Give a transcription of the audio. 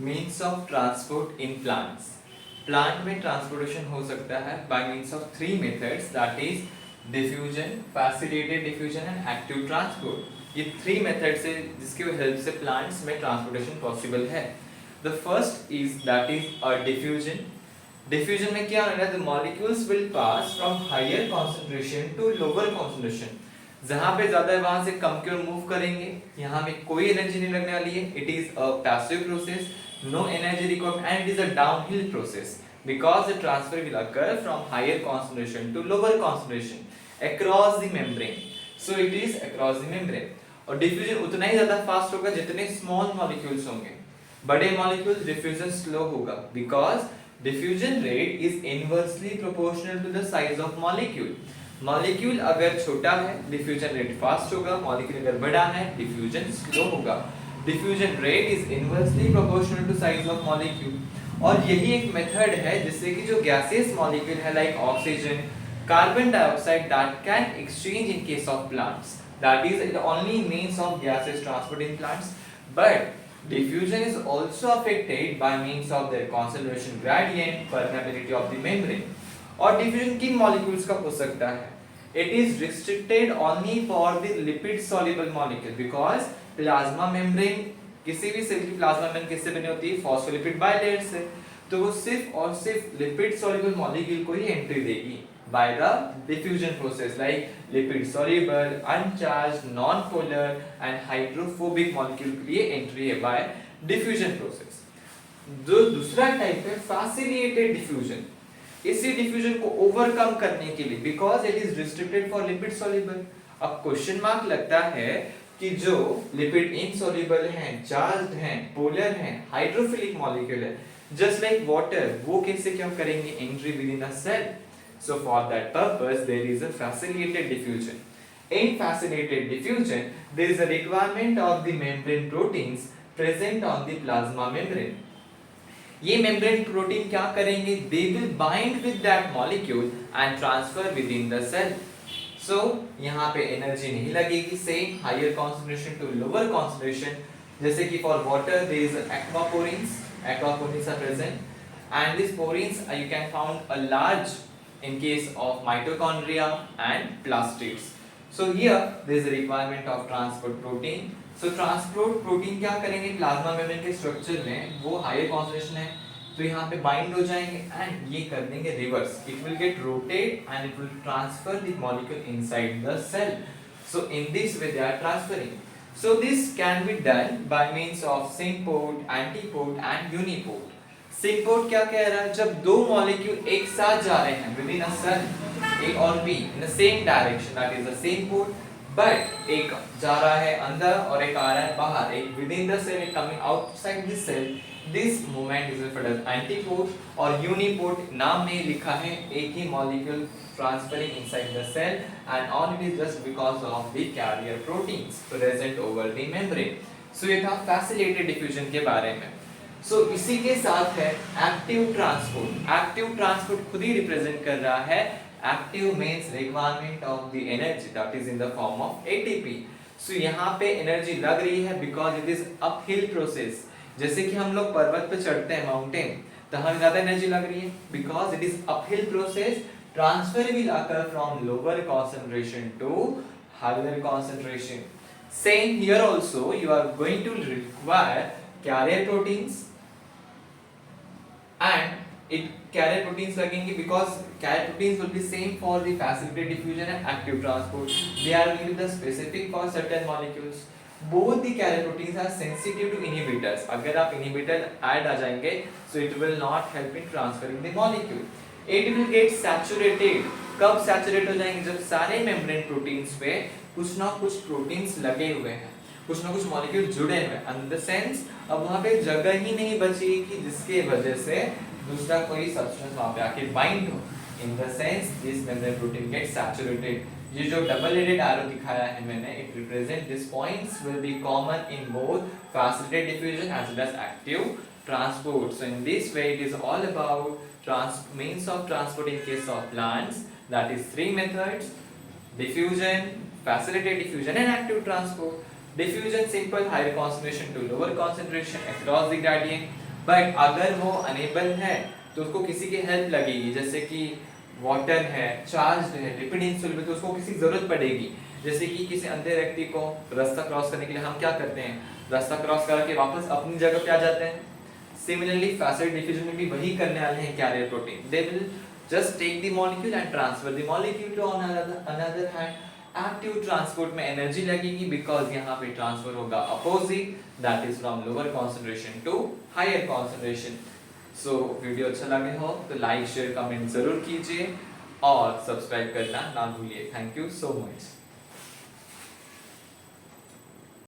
Means of transport in plants. Plant में transportation हो सकता है by means of three methods, that is diffusion, facilitated diffusion and active transport. ये three methods है जिसके help से प्लांट्स में ट्रांसपोर्टेशन पॉसिबल है। The first is that is a diffusion. Diffusion में क्या होगा, the molecules will pass from higher concentration to lower concentration. जहां पे ज्यादा है वहां से कम की ओर मूव करेंगे, यहाँ में कोई एनर्जी नहीं लगने वाली है। It is a passive process, no energy required and it is a downhill process because the transfer will occur from higher concentration to lower concentration across the membrane. So it is across the membrane. और diffusion उतना ही ज्यादा fast होगा जितने small molecules होंगे। बड़े molecules diffusion slow होगा because diffusion rate is inversely proportional to the size of molecule. Molecule अगर छोटा है डिफ्यूजन रेट फास्ट होगा, मॉलिक्यूल अगर बड़ा है डिफ्यूजन स्लो होगा। Diffusion rate is inversely proportional to size of molecule. और यही एक मेथड है जिससे कि जो गैसियस मॉलिक्यूल है like oxygen, carbon dioxide, that can exchange in case of plants, that is the only means of gases transport in plants. But diffusion is also affected by means of their concentration gradient, permeability of the membrane. और diffusion किन molecules का हो सकता है? It is restricted only for the lipid soluble molecule because plasma membrane, किसी भी cell की plasma membrane किससे बनी होती है? फॉस्फोलिपिड बाइलेयर से। तो वो सिर्फ और सिर्फ लिपिड सॉल्युबल मॉलिक्यूल को ही एंट्री देगी by the diffusion process, like lipid soluble, uncharged, non polar and hydrophobic molecule के लिए एंट्री है बाय डिफ्यूजन प्रोसेस। जो दूसरा टाइप है फैसिलिटेटेड डिफ्यूजन। इसी डिफ्यूजन को ओवरकम करने के लिए because it is restricted for lipid soluble, अब क्वेश्चन मार्क लगता है कि जो लिपिड इनसॉल्युबल हैं, चार्ज्ड हैं, पोलर हैं, हाइड्रोफिलिक मॉलिक्यूल है जस्ट लाइक वाटर, वो कैसे क्या करेंगे? Entry within a cell. So for that purpose there is a facilitated diffusion. In facilitated diffusion, there is a requirement of the membrane proteins present on the plasma membrane. ये membrane protein क्या करेंगे? They will bind with that molecule and transfer within the cell. So यहाँ पे energy नहीं लगेगी, same higher concentration to lower concentration. जैसे कि for water there is aquaporins, aquaporins are present and this porins you can found a large in case of mitochondria and plastids. So here there is a requirement of transport protein. So transport protein क्या करेंगे? Plasma membrane के structure में वो higher concentration है तो यहाँ पे bind हो जाएंगे एंड ये कर देंगे reverse, it will get rotate and it will transfer the molecule inside the cell. So in this way they are transferring. So this can be done by means of symport, antiport and uniport. Symport क्या कह रहा है? जब दो molecule एक साथ जा रहे हैं within a cell A और B in the same direction, that is the same port, but एक जा रहा है अंदर और एक आ रहा है बाहर, एक within the cell, एक coming outside the cell. This movement is referred as antiport और uniport. नाम में लिखा है एक ही molecule transferring inside the cell and all it is just because of the carrier proteins present over the membrane. So ये था facilitated diffusion के बारे में। So इसी के साथ है active transport. Active transport खुद ही represent कर रहा है active means requirement of the energy that is in the form of ATP. So यहाँ पे एनर्जी लग रही है because it is uphill process. जैसे कि हम लोग पर्वत पे चढ़ते हैं माउंटेन तो हमें ज्यादा एनर्जी लग रही है because it is uphill process. Transfer will occur from lower concentration to higher concentration. Same here also you are going to require carrier proteins and it carrier proteins लगेंगे because carrier proteins will be same for the facilitated diffusion and active transport. They are only the specific for certain molecules. Both the carrier proteins are sensitive to inhibitors. अगर आप inhibitor add आ जाएंगे so it will not help in transferring the molecule. It will get saturated. कब saturate हो जाएंगे? जब सारे membrane proteins पे कुछ ना कुछ proteins लगे हुए हैं, कुछ ना कुछ मॉलिक्यूल जुड़े हुए हैं, इन द सेंस अब वहाँ पे जगह ही नहीं बची कि जिसके वजह से दूसरा कोई सब्सटेंस वहाँ पे आके बाइंड हो। In the sense this membrane protein get saturated. ये जो डबल हेडेड एरो दिखाया है मैंने, it represent this points will be common in both facilitated diffusion as well as active transport. So in this way it is all about means of transport in case of plants, that is three methods: diffusion, facilitated diffusion and active transport. Diffusion simple, higher concentration to lower concentration across the gradient. But अगर वो enable है तो उसको किसी की help लगेगी, जैसे कि वाटर है, चार्ज है, लिपिड इनसॉल्युबल, तो उसको किसी की जरूरत पड़ेगी। जैसे कि किसी अंधे व्यक्ति को रास्ता क्रॉस करने के लिए हम क्या करते हैं, रास्ता क्रॉस करके वापस अपनी जगह पे आ जाते हैं। सिमिलरली फैसिड डिफ्यूजन में भी वही करने वाले हैं carrier protein, they will just take the molecule and transfer the molecule to another hand. Active transport में एनर्जी लगेगी बिकॉज यहाँ पे ट्रांसफर होगा opposite, that is from lower concentration to higher concentration. So video अच्छा लगे हो तो like share comment जरूर कीजिए और सब्सक्राइब करना ना भूलिए। Thank you so much.